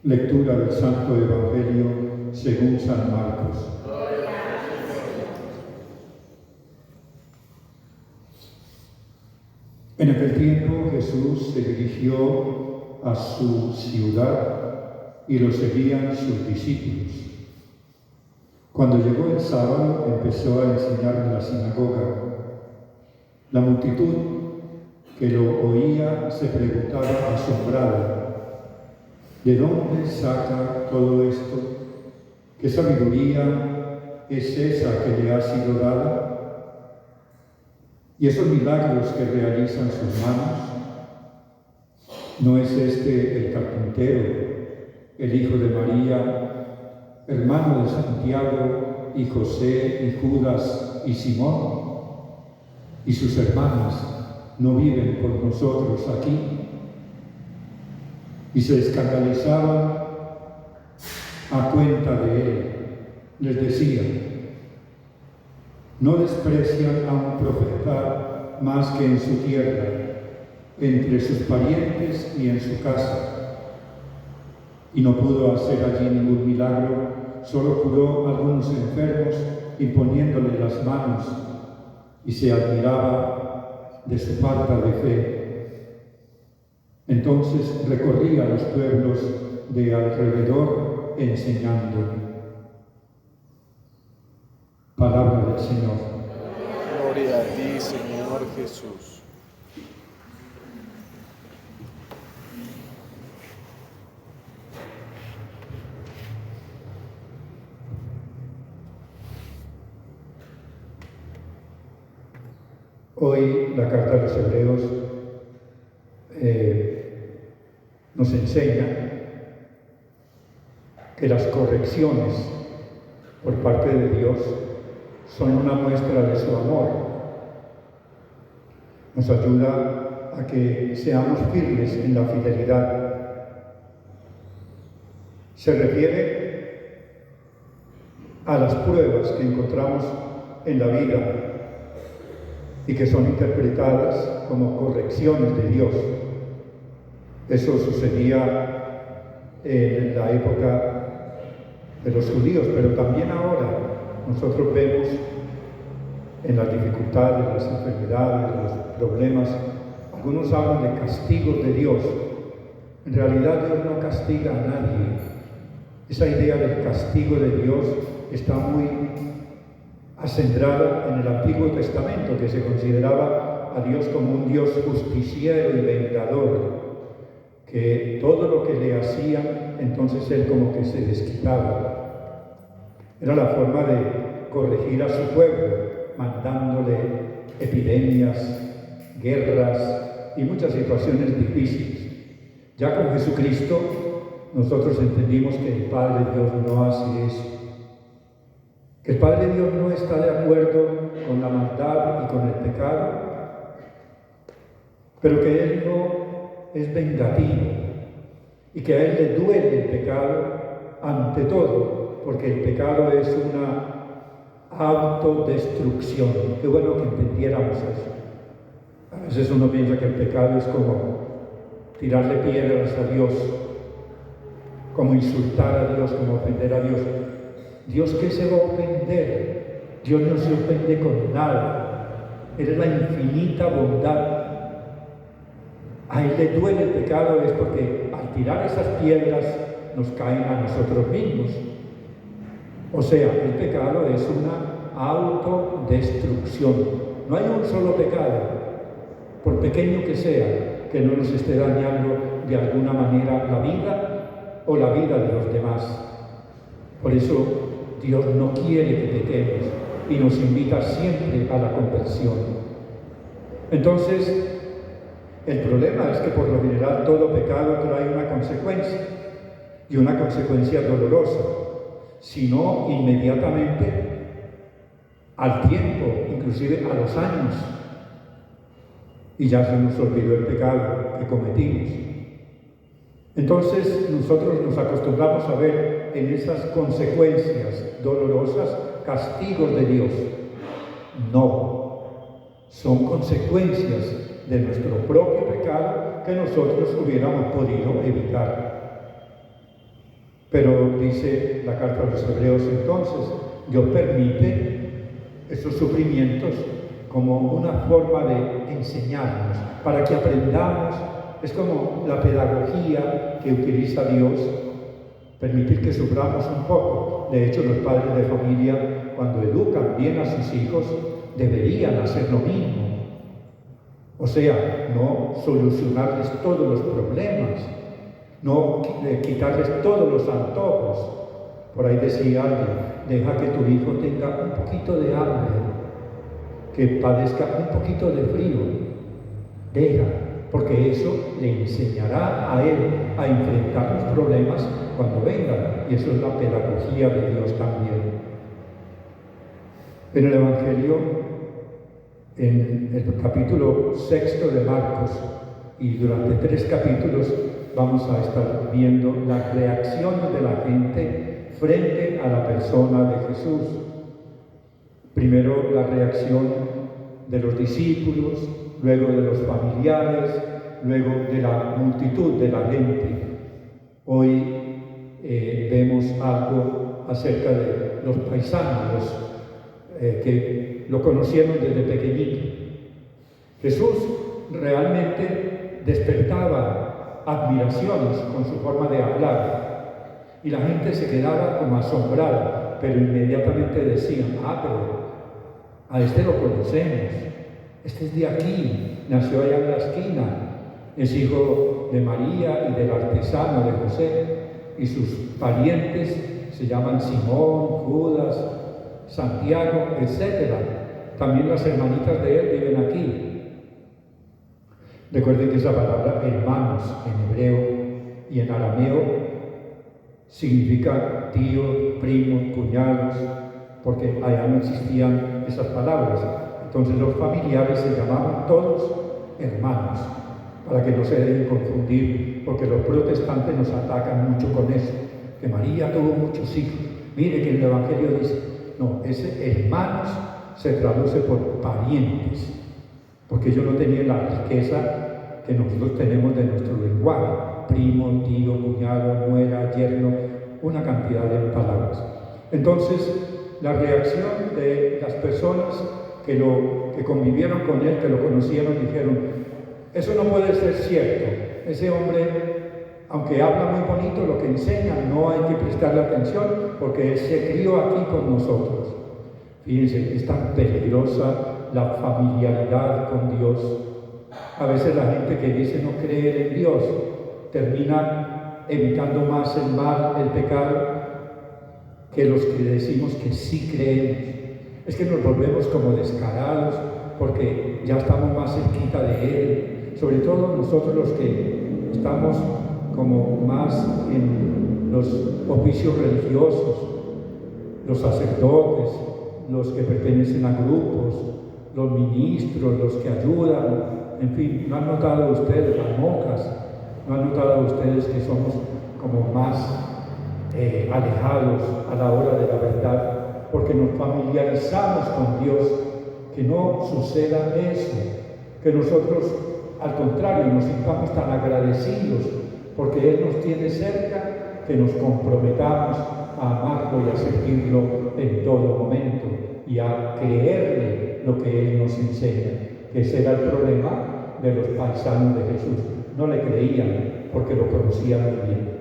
Lectura del Santo Evangelio según San Marcos. En aquel tiempo Jesús se dirigió a su ciudad y lo seguían sus discípulos. Cuando llegó el sábado empezó a enseñar en la sinagoga. La multitud que lo oía se preguntaba asombrada: ¿de dónde saca todo esto? ¿Qué sabiduría es esa que le ha sido dada? ¿Y esos milagros que realizan sus manos? ¿No es este el carpintero, el hijo de María, hermano de Santiago y José y Judas y Simón? ¿Y sus hermanas no viven con nosotros aquí? Y se escandalizaban a cuenta de él. Les decía: no desprecian a un profeta más que en su tierra, entre sus parientes y en su casa. Y no pudo hacer allí ningún milagro, solo curó a algunos enfermos imponiéndole las manos, y se admiraba de su falta de fe. Entonces recorría los pueblos de alrededor enseñando. Palabra del Señor. Gloria a ti, Señor Jesús. Hoy la carta de los Hebreos nos enseña que las correcciones por parte de Dios son una muestra de su amor. Nos ayuda a que seamos firmes en la fidelidad. Se refiere a las pruebas que encontramos en la vida y que son interpretadas como correcciones de Dios. Eso sucedía en la época de los judíos, pero también ahora nosotros vemos en las dificultades, las enfermedades, los problemas, algunos hablan de castigos de Dios. En realidad Dios no castiga a nadie. Esa idea del castigo de Dios está muy acendrada en el Antiguo Testamento, que se consideraba a Dios como un Dios justiciero y vengador, que todo lo que le hacían, entonces él como que se desquitaba. Era la forma de corregir a su pueblo, mandándole epidemias, guerras y muchas situaciones difíciles. Ya con Jesucristo nosotros entendimos que el Padre Dios no hace eso. Que el Padre Dios no está de acuerdo con la maldad y con el pecado, pero que Él no es vengativo y que a Él le duele el pecado ante todo, porque el pecado es una autodestrucción. Qué bueno que entendiéramos eso. A veces uno piensa que el pecado es como tirarle piedras a Dios, como insultar a Dios, como ofender a Dios. ¿Dios qué se va a ofender? Dios no se ofende con nada. Él es la infinita bondad. A Él le duele el pecado es porque al tirar esas piedras nos caen a nosotros mismos. O sea, el pecado es una autodestrucción. No hay un solo pecado, por pequeño que sea, que no nos esté dañando de alguna manera la vida o la vida de los demás. Por eso Dios no quiere que pequemos y nos invita siempre a la conversión. Entonces, el problema es que por lo general todo pecado trae una consecuencia, y una consecuencia dolorosa, si no inmediatamente, al tiempo, inclusive a los años, y ya se nos olvidó el pecado que cometimos. Entonces nosotros nos acostumbramos a ver en esas consecuencias dolorosas castigos de Dios. No, son consecuencias de nuestro propio pecado que nosotros hubiéramos podido evitar. Pero dice la carta a los Hebreos entonces, Dios permite esos sufrimientos como una forma de enseñarnos, para que aprendamos. Es como la pedagogía que utiliza Dios, permitir que suframos un poco. De hecho, los padres de familia, cuando educan bien a sus hijos, deberían hacer lo mismo. O sea, no solucionarles todos los problemas, no quitarles todos los antojos. Por ahí decía alguien, deja que tu hijo tenga un poquito de hambre, que padezca un poquito de frío. Deja, porque eso le enseñará a él a enfrentar los problemas cuando vengan. Y eso es la pedagogía de Dios también. En el Evangelio, en el capítulo 6 de Marcos, y durante 3 capítulos vamos a estar viendo las reacciones de la gente frente a la persona de Jesús. Primero la reacción de los discípulos, luego de los familiares, luego de la multitud de la gente. Hoy vemos algo acerca de los paisanos, que lo conocieron desde pequeñito. Jesús realmente despertaba admiraciones con su forma de hablar y la gente se quedaba como asombrada, pero inmediatamente decían, pero a este lo conocemos, este es de aquí, nació allá en la esquina, es hijo de María y del artesano de José, y sus parientes se llaman Simón, Judas, Santiago, etc. También las hermanitas de él viven aquí. Recuerden que esa palabra hermanos en hebreo y en arameo significa tío, primo, cuñados, porque allá no existían esas palabras. Entonces los familiares se llamaban todos hermanos, para que no se dejen confundir, porque los protestantes nos atacan mucho con eso, que María tuvo muchos hijos. Mire que en el Evangelio dice, no, ese hermanos se traduce por parientes, porque ellos no tenían la riqueza que nosotros tenemos de nuestro lenguaje, primo, tío, cuñado, nuera, yerno, una cantidad de palabras. Entonces, la reacción de las personas que convivieron con él, que lo conocieron, dijeron, eso no puede ser cierto, ese hombre, aunque habla muy bonito, lo que enseña no hay que prestarle atención porque él se crió aquí con nosotros. Fíjense, es tan peligrosa la familiaridad con Dios. A veces la gente que dice no creer en Dios termina evitando más el mal, el pecado, que los que decimos que sí creemos. Es que nos volvemos como descarados porque ya estamos más cerquita de Él. Sobre todo nosotros los que estamos como más en los oficios religiosos, los sacerdotes, los que pertenecen a grupos, los ministros, los que ayudan, en fin, ¿no han notado ustedes, las monjas, no han notado ustedes que somos como más alejados a la hora de la verdad? Porque nos familiarizamos con Dios, que no suceda eso, que nosotros al contrario nos sintamos tan agradecidos porque Él nos tiene cerca, que nos comprometamos a amarlo y a servirlo en todo momento y a creerle lo que Él nos enseña, que ese era el problema de los paisanos de Jesús. No le creían porque lo conocían muy bien.